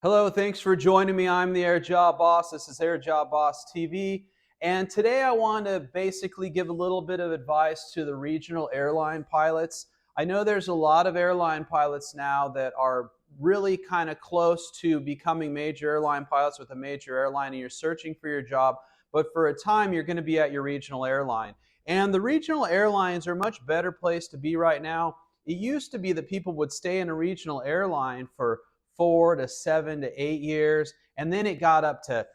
Hello, thanks for joining me. I'm the Air Job Boss. This is Air Job Boss TV. And today I want to basically give a little bit of advice to the regional airline pilots. I know there's a lot of airline pilots now that are really kind of close to becoming major airline pilots with a major airline, and you're searching for your job. But for a time, you're going to be at your regional airline. And the regional airlines are a much better place to be right now. It used to be that people would stay in a regional airline for 4 to 7 to 8 years, and then it got up to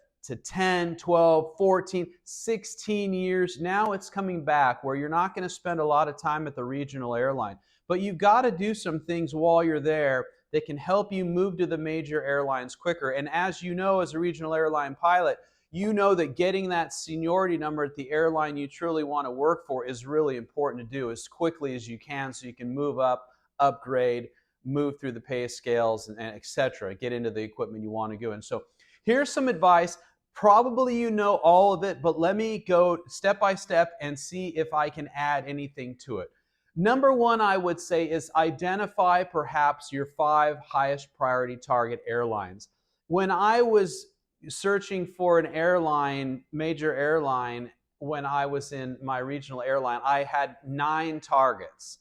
10, 12, 14, 16 years. Now it's coming back where you're not going to spend a lot of time at the regional airline, but you've got to do some things while you're there that can help you move to the major airlines quicker. And as you know, as a regional airline pilot, you know that getting that seniority number at the airline you truly want to work for is really important to do as quickly as you can, so you can move up, upgrade, move through the pay scales, and etc. Get into the equipment you want to go in. So here's some advice. Probably you know all of it, but let me go step by step and see if I can add anything to it. Number one, I would say, is identify perhaps your 5 highest priority target airlines. When I was searching for an airline, major airline, when I was in my regional airline, I had 9 targets.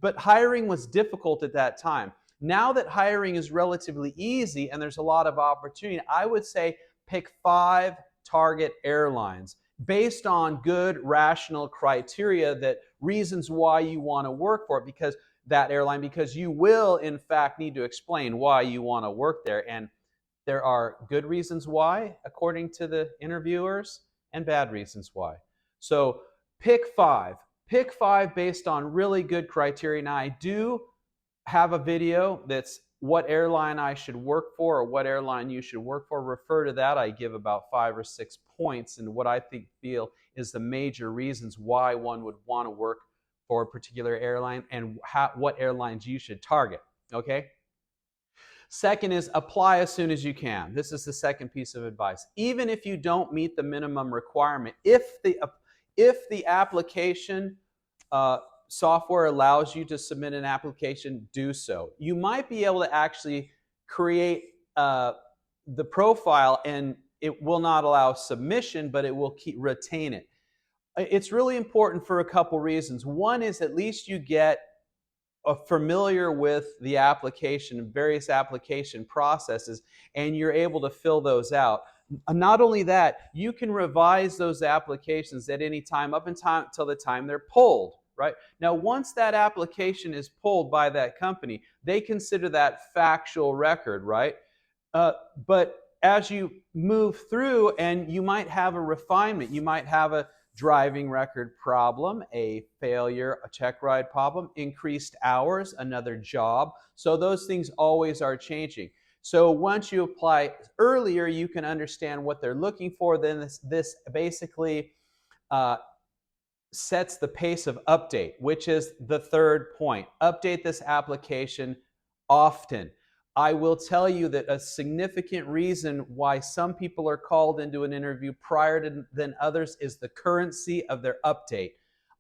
But hiring was difficult at that time. Now that hiring is relatively easy and there's a lot of opportunity, I would say pick 5 target airlines based on good, rational criteria, that reasons why you want to work for it, because that airline, because you will in fact need to explain why you want to work there. And there are good reasons why, according to the interviewers, and bad reasons why. So pick 5. Pick 5 based on really good criteria. Now, I do have a video that's what airline I should work for, or what airline you should work for. Refer to that. I give about 5 or 6 points and what I feel is the major reasons why one would want to work for a particular airline, and what airlines you should target. Okay? Second is apply as soon as you can. This is the second piece of advice. Even if you don't meet the minimum requirement, if the application software allows you to submit an application, do so. You might be able to actually create the profile, and it will not allow submission, but it will retain it. It's really important for a couple reasons. One is at least you get familiar with the application, various application processes, and you're able to fill those out. Not only that, you can revise those applications at any time up until the time they're pulled, right? Now, once that application is pulled by that company, they consider that factual record, right? But as you move through, and you might have a refinement, you might have a driving record problem, a failure, a check ride problem, increased hours, another job. So those things always are changing. So once you apply earlier, you can understand what they're looking for. Then this basically sets the pace of update, which is the third point. Update this application often. I will tell you that a significant reason why some people are called into an interview prior than others is the currency of their update.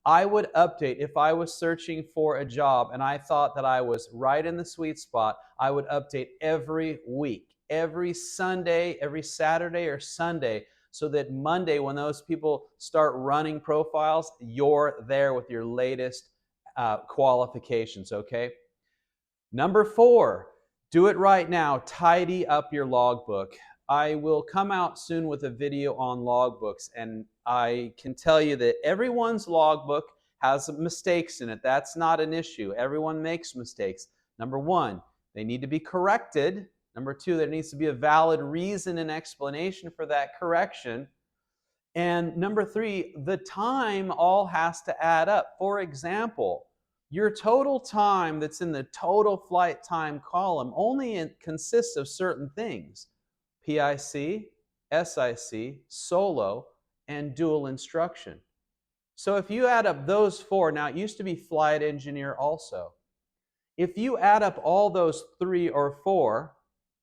I would update, if I was searching for a job and I thought that I was right in the sweet spot, I would update every week, every Sunday, every Saturday or Sunday, so that Monday, when those people start running profiles, you're there with your latest qualifications, okay? Number 4, do it right now. Tidy up your logbook. I will come out soon with a video on logbooks, and I can tell you that everyone's logbook has mistakes in it. That's not an issue. Everyone makes mistakes. Number 1, they need to be corrected. Number 2, there needs to be a valid reason and explanation for that correction. And number 3, the time all has to add up. For example, your total time that's in the total flight time column only consists of certain things: PIC, SIC, solo, and dual instruction. So if you add up those 4, now it used to be flight engineer also. If you add up all those 3 or 4,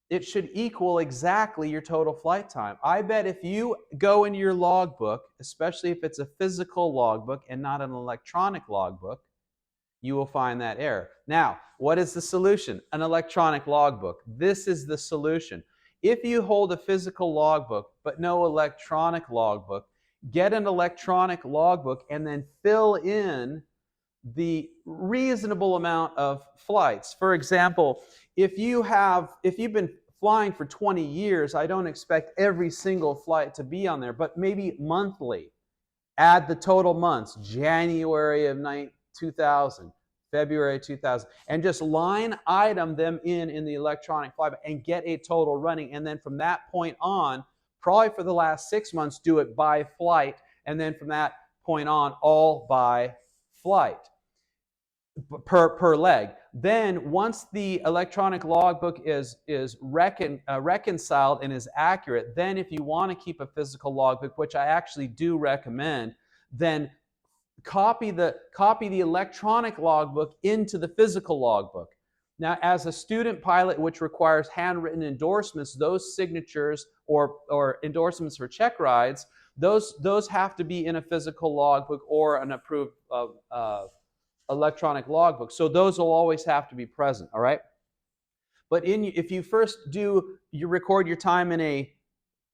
it should equal exactly your total flight time. I bet if you go into your logbook, especially if it's a physical logbook and not an electronic logbook, you will find that error. Now, what is the solution? An electronic logbook. This is the solution. If you hold a physical logbook but no electronic logbook, get an electronic logbook and then fill in the reasonable amount of flights. For example, if you've been flying for 20 years, I don't expect every single flight to be on there, but maybe monthly. Add the total months, January of 2000, February 2000, and just line item them in the electronic flybook and get a total running. And then from that point on, probably for the last 6 months, do it by flight. And then from that point on, all by flight per leg. Then once the electronic logbook is reconciled and is accurate, then if you want to keep a physical logbook, which I actually do recommend, then copy the electronic logbook into the physical logbook. Now, as a student pilot, which requires handwritten endorsements, those signatures or endorsements for check rides, those have to be in a physical logbook or an approved electronic logbook. So those will always have to be present, all right? But if you first you record your time in a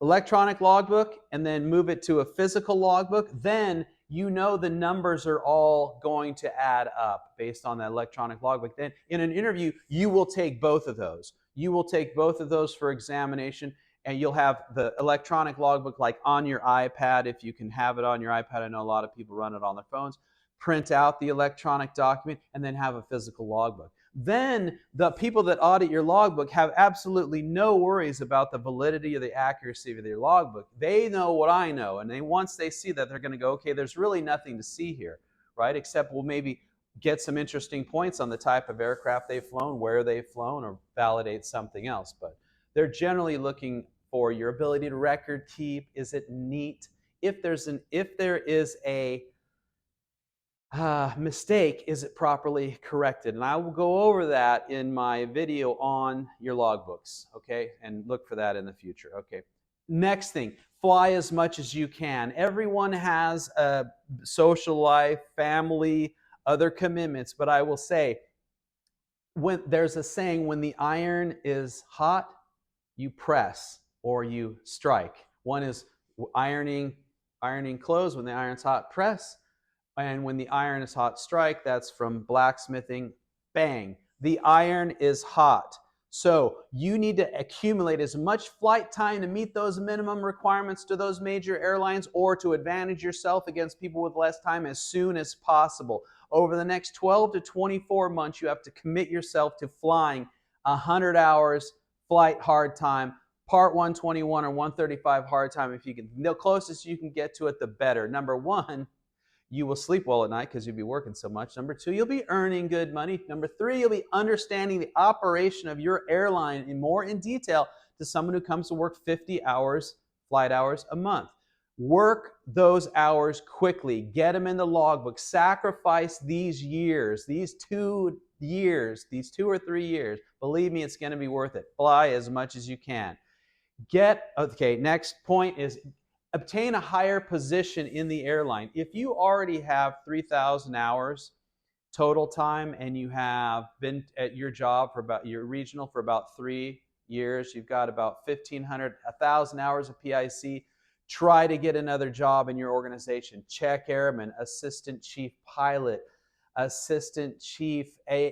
electronic logbook and then move it to a physical logbook, then you know the numbers are all going to add up based on that electronic logbook. Then in an interview, you will take both of those. You will take both of those for examination, and you'll have the electronic logbook like on your iPad, if you can have it on your iPad. I know a lot of people run it on their phones. Print out the electronic document, and then have a physical logbook. Then the people that audit your logbook have absolutely no worries about the validity or the accuracy of your logbook. They know what I know, and once they see that, they're going to go, okay, there's really nothing to see here, right? Except we'll maybe get some interesting points on the type of aircraft they've flown, where they've flown, or validate something else. But they're generally looking for your ability to record keep. Is it neat? If there is a mistake, is it properly corrected? And I will go over that in my video on your logbooks, okay? And look for that in the future, okay? Next thing, fly as much as you can. Everyone has a social life, family, other commitments, but I will say, when there's a saying, when the iron is hot, you press or you strike. One is ironing clothes. When the iron's hot, press. And when the iron is hot, strike. That's from blacksmithing. Bang. The iron is hot. So you need to accumulate as much flight time to meet those minimum requirements to those major airlines, or to advantage yourself against people with less time as soon as possible. Over the next 12 to 24 months, you have to commit yourself to flying 100 hours flight hard time, Part 121 or 135 hard time. If you can, the closest you can get to it, the better. Number one, you will sleep well at night because you'll be working so much. Number two, you'll be earning good money. Number three, you'll be understanding the operation of your airline more in detail to someone who comes to work 50 hours, flight hours a month. Work those hours quickly. Get them in the logbook. Sacrifice these years, these 2 or 3 years. Believe me, it's going to be worth it. Fly as much as you can. Next point is obtain a higher position in the airline. If you already have 3,000 hours total time and you have been at your job your regional for about 3 years, you've got about 1,500, 1,000 hours of PIC, try to get another job in your organization. Check airman, assistant chief pilot, assistant chief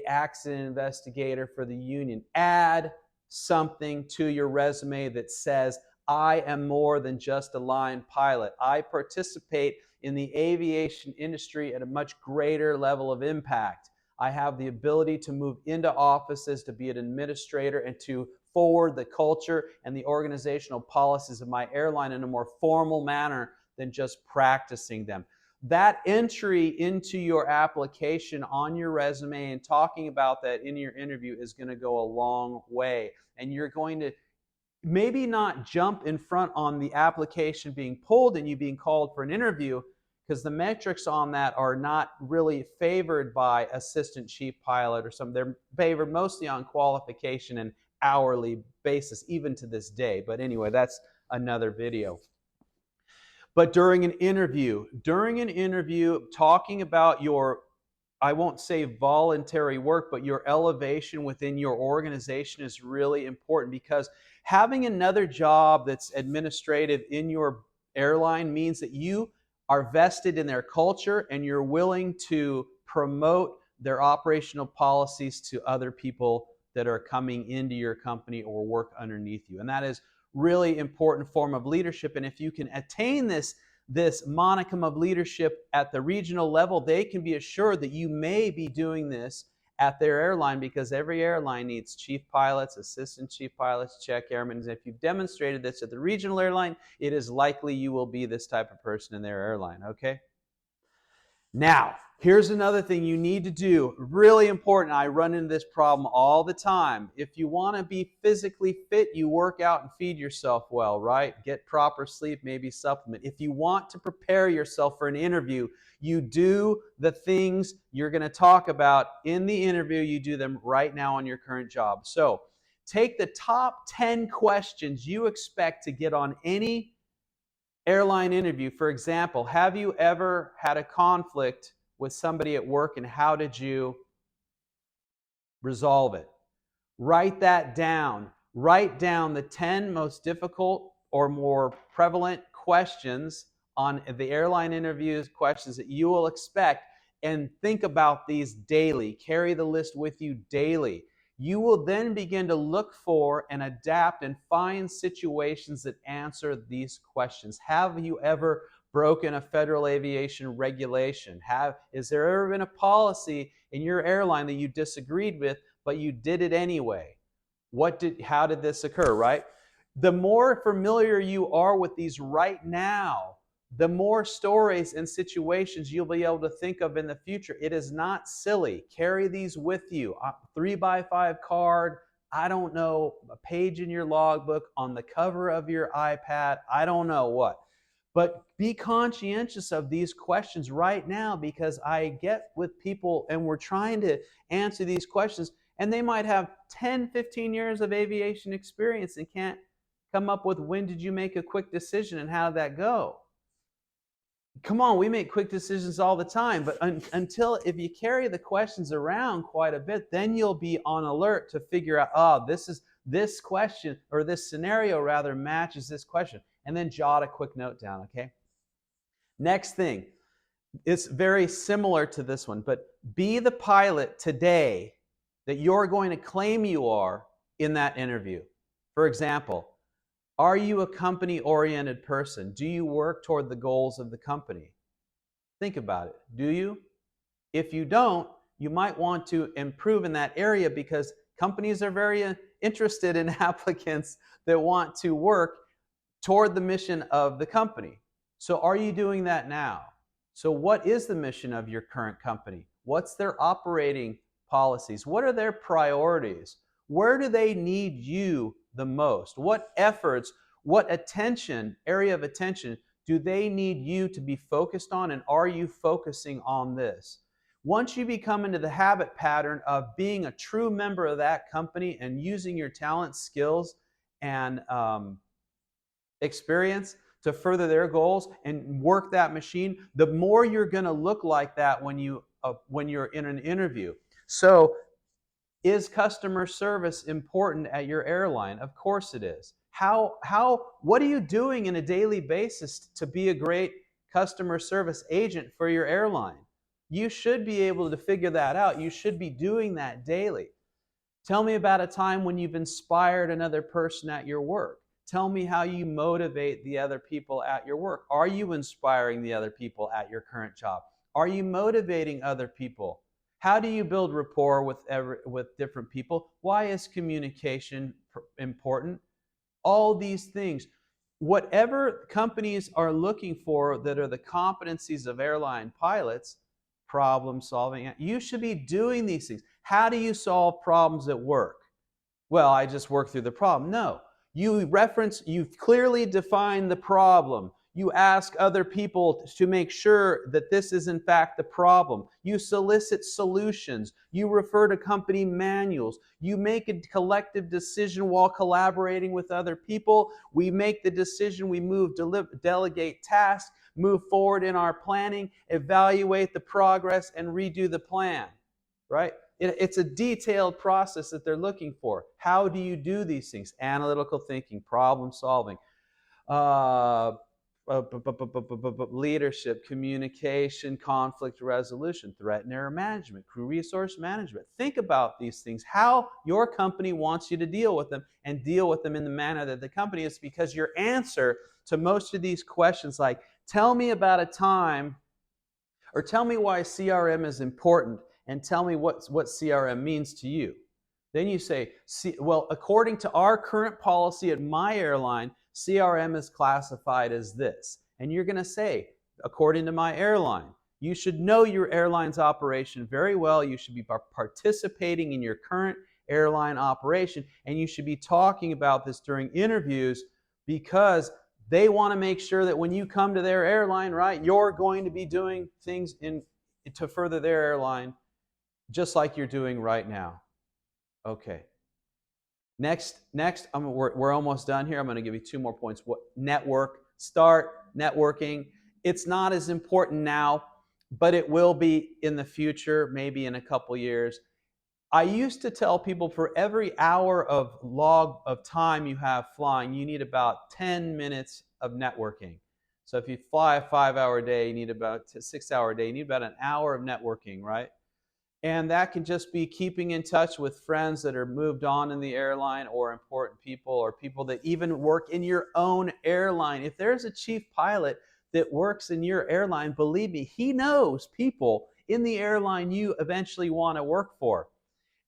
accident investigator for the union. Add something to your resume that says, I am more than just a line pilot. I participate in the aviation industry at a much greater level of impact. I have the ability to move into offices, to be an administrator, and to forward the culture and the organizational policies of my airline in a more formal manner than just practicing them. That entry into your application on your resume and talking about that in your interview is going to go a long way. And you're going to maybe not jump in front on the application being pulled and you being called for an interview, because the metrics on that are not really favored by assistant chief pilot or something. They're favored mostly on qualification and hourly basis, even to this day. But anyway, that's another video. But during an interview, talking about your I won't say voluntary work, but your elevation within your organization is really important, because having another job that's administrative in your airline means that you are vested in their culture and you're willing to promote their operational policies to other people that are coming into your company or work underneath you. And that is really important form of leadership. And if you can attain this monicum of leadership at the regional level, they can be assured that you may be doing this at their airline, because every airline needs chief pilots, assistant chief pilots, check airmen. And if you've demonstrated this at the regional airline, it is likely you will be this type of person in their airline, okay? Now, here's another thing you need to do, really important. I run into this problem all the time. If you want to be physically fit, you work out and feed yourself well, right? Get proper sleep, maybe supplement. If you want to prepare yourself for an interview, you do the things you're going to talk about in the interview. You do them right now on your current job. So take the top 10 questions you expect to get on any airline interview. For example, have you ever had a conflict with somebody at work, and how did you resolve it? Write that down. Write down the 10 most difficult or more prevalent questions on the airline interviews, questions that you will expect, and think about these daily. Carry the list with you daily. You will then begin to look for and adapt and find situations that answer these questions. Have you ever broken a federal aviation regulation? Is there ever been a policy in your airline that you disagreed with, but you did it anyway? How did this occur, right? The more familiar you are with these right now, the more stories and situations you'll be able to think of in the future. It is not silly. Carry these with you. A 3x5 card, I don't know, a page in your logbook, on the cover of your iPad, I don't know what. But be conscientious of these questions right now, because I get with people and we're trying to answer these questions, and they might have 10, 15 years of aviation experience and can't come up with, when did you make a quick decision and how did that go? Come on, we make quick decisions all the time, but if you carry the questions around quite a bit, then you'll be on alert to figure out, oh, this question, or this scenario rather, matches this question, and then jot a quick note down, okay? Next thing, it's very similar to this one, but be the pilot today that you're going to claim you are in that interview. For example, are you a company-oriented person? Do you work toward the goals of the company? Think about it. Do you? If you don't, you might want to improve in that area, because companies are very interested in applicants that want to work toward the mission of the company. So are you doing that now? So what is the mission of your current company? What's their operating policies? What are their priorities? Where do they need you the most? What efforts, what area of attention do they need you to be focused on, and are you focusing on this? Once you become into the habit pattern of being a true member of that company and using your talent, skills, and experience to further their goals and work that machine, the more you're going to look like that when you're in an interview. So, is customer service important at your airline? Of course it is. What are you doing on a daily basis to be a great customer service agent for your airline? You should be able to figure that out. You should be doing that daily. Tell me about a time when you've inspired another person at your work. Tell me how you motivate the other people at your work. Are you inspiring the other people at your current job? Are you motivating other people? How do you build rapport with different people? Why is communication important? All these things. Whatever companies are looking for that are the competencies of airline pilots, problem solving, you should be doing these things. How do you solve problems at work? Well, I just work through the problem. No. You clearly define the problem. You ask other people to make sure that this is in fact the problem. You solicit solutions. You refer to company manuals. You make a collective decision while collaborating with other people. We make the decision, we delegate tasks, move forward in our planning, evaluate the progress, and redo the plan, right? It's a detailed process that they're looking for. How do you do these things? Analytical thinking, problem solving, uh, leadership, communication, conflict resolution, threat and error management, crew resource management. Think about these things, how your company wants you to deal with them, and deal with them in the manner that the company is, because your answer to most of these questions, like tell me about a time, or tell me why CRM is important, and tell me what CRM means to you. Then you say, well, according to our current policy at my airline, CRM is classified as this. And you're going to say, according to my airline, you should know your airline's operation very well. You should be participating in your current airline operation, and you should be talking about this during interviews, because they want to make sure that when you come to their airline, right, you're going to be doing things to further their airline just like you're doing right now. Okay. Next, we're almost done here. I'm going to give you 2 more points. Start networking. It's not as important now, but it will be in the future, maybe in a couple years. I used to tell people, for every hour of log of time you have flying, you need about 10 minutes of networking. So if you fly a 5-hour day, you need about a 6-hour day, you need about an hour of networking, right? And that can just be keeping in touch with friends that are moved on in the airline, or important people, or people that even work in your own airline. If there's a chief pilot that works in your airline, believe me, he knows people in the airline you eventually want to work for.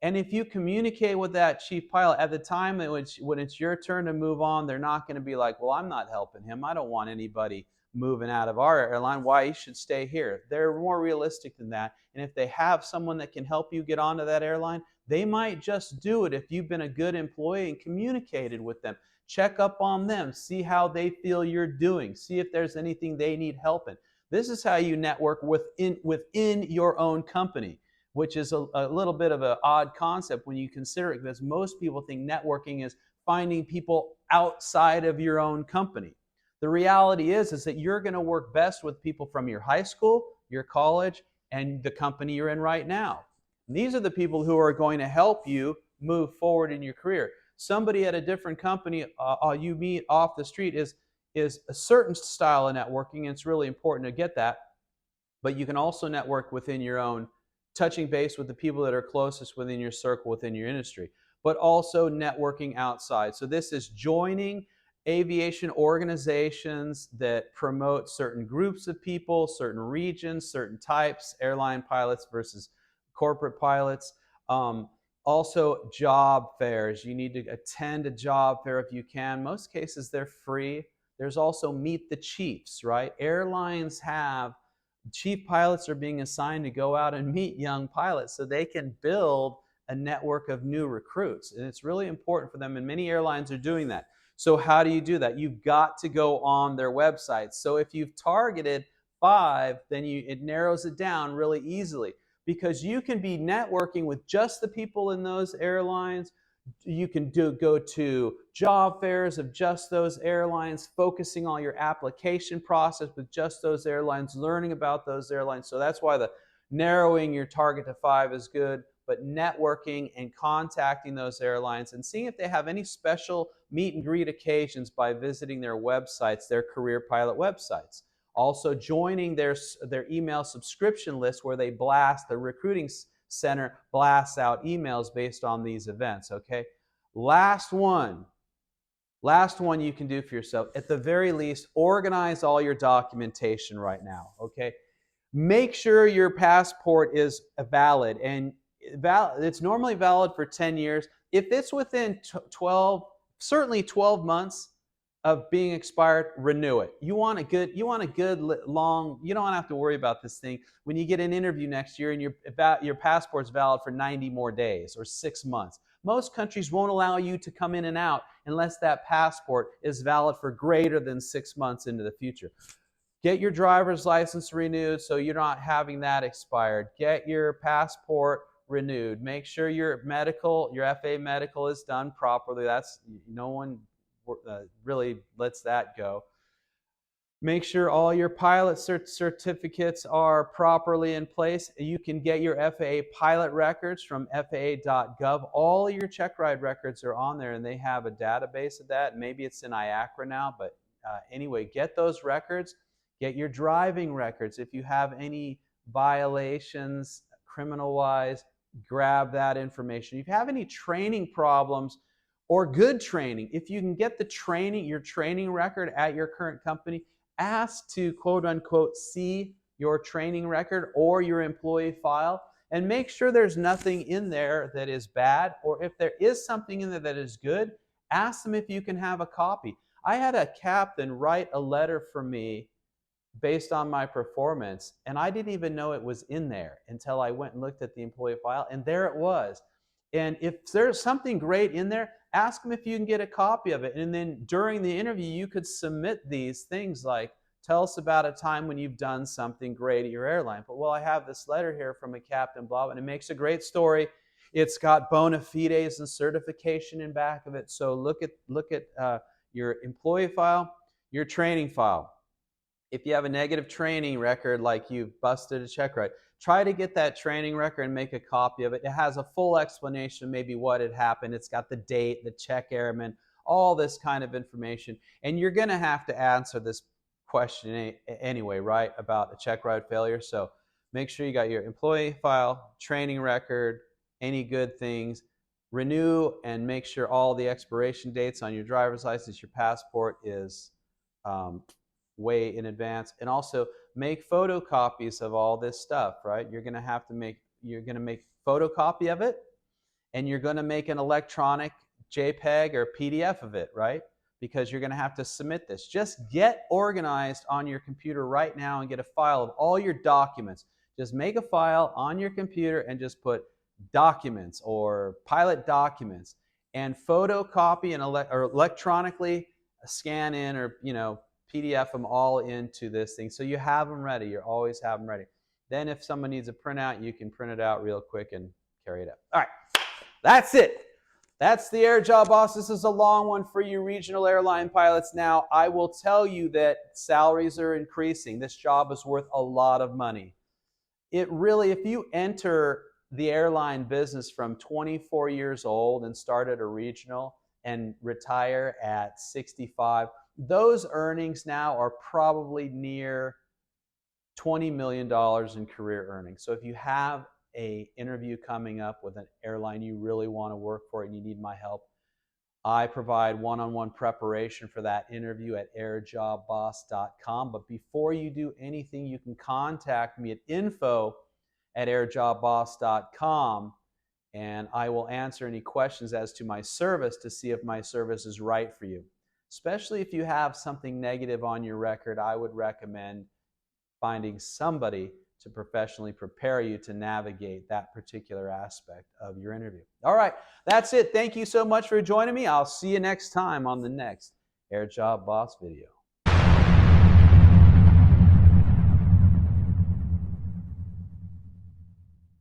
And if you communicate with that chief pilot at the time when it's your turn to move on, they're not going to be like, well, I'm not helping him. I don't want anybody moving out of our airline. Why? He should stay here. They're more realistic than that. And if they have someone that can help you get onto that airline, they might just do it if you've been a good employee and communicated with them. Check up on them. See how they feel you're doing. See if there's anything they need help in. This is how you network within your own company, which is a little bit of an odd concept when you consider it, because most people think networking is finding people outside of your own company. The reality is that you're going to work best with people from your high school, your college, and the company you're in right now. And these are the people who are going to help you move forward in your career. Somebody at a different company you meet off the street is a certain style of networking, and it's really important to get that. But you can also network within your own, touching base with the people that are closest within your circle, within your industry, but also networking outside. So this is joining aviation organizations that promote certain groups of people, certain regions, certain types, airline pilots versus corporate pilots. Also job fairs. You need to attend a job fair if you can. Most cases they're free. There's also Meet the Chiefs, right? Airlines have chief pilots are being assigned to go out and meet young pilots so they can build a network of new recruits. And it's really important for them, and many airlines are doing that. So how do you do that? You've got to go on their website. So if you've targeted 5, then it narrows it down really easily, because you can be networking with just the people in those airlines. You can go to job fairs of just those airlines, focusing on your application process with just those airlines, learning about those airlines. So that's why the narrowing your target to 5 is good, but networking and contacting those airlines and seeing if they have any special meet and greet occasions by visiting their websites, their career pilot websites. Also joining their email subscription list, where they blast the recruiting center blasts out emails based on these events, okay? Last one you can do for yourself. At the very least, organize all your documentation right now, okay? Make sure your passport is valid, and it's normally valid for 10 years. If it's within certainly 12 months of being expired, renew it. You want a good long, you don't have to worry about this thing when you get an interview next year and your passport's valid for 90 more days or 6 months. Most countries won't allow you to come in and out unless that passport is valid for greater than 6 months into the future. Get your driver's license renewed so you're not having that expired. Get your passport renewed. Make sure your FAA medical is done properly. No one really lets that go. Make sure all your pilot certificates are properly in place. You can get your FAA pilot records from FAA.gov. All of your check ride records are on there, and they have a database of that. Maybe it's in IACRA now, but anyway, get those records. Get your driving records. If you have any violations, criminal-wise, grab that information. If you have any training problems or good training, if you can get the training, your training record at your current company, ask to quote unquote see your training record or your employee file and make sure there's nothing in there that is bad, or if there is something in there that is good, ask them if you can have a copy. I had a captain write a letter for me based on my performance, and I didn't even know it was in there until I went and looked at the employee file, and there it was. And if there's something great in there, ask them if you can get a copy of it. And then during the interview, you could submit these things like, tell us about a time when you've done something great at your airline. But, well, I have this letter here from a captain, blah, and it makes a great story. It's got bona fides and certification in back of it. So look at your employee file, your training file. If you have a negative training record, like you've busted a check ride, try to get that training record and make a copy of it. It has a full explanation, maybe what had happened. It's got the date, the check airman, all this kind of information. And you're going to have to answer this question anyway, right, about a check ride failure. So make sure you got your employee file, training record, any good things. Renew and make sure all the expiration dates on your driver's license, your passport is way in advance. And also make photocopies of all this stuff, right? You're going to make photocopy of it, and you're going to make an electronic JPEG or PDF of it, right? Because you're going to have to submit this. Just get organized on your computer right now and get a file of all your documents. Just make a file on your computer and just put documents or pilot documents, and photocopy and or electronically scan in, or PDF them all into this thing. So you have them ready. You always have them ready. Then if someone needs a printout, you can print it out real quick and carry it out. All right, that's it. That's the AirJobBoss. This is a long one for you regional airline pilots. Now, I will tell you that salaries are increasing. This job is worth a lot of money. It really, if you enter the airline business from 24 years old and start at a regional and retire at 65, those earnings now are probably near $20 million in career earnings. So if you have an interview coming up with an airline you really want to work for and you need my help, I provide one-on-one preparation for that interview at AirJobBoss.com. But before you do anything, you can contact me at info@AirJobBoss.com, and I will answer any questions as to my service to see if my service is right for you. Especially if you have something negative on your record, I would recommend finding somebody to professionally prepare you to navigate that particular aspect of your interview. All right, that's it. Thank you so much for joining me. I'll see you next time on the next AirJobBoss video.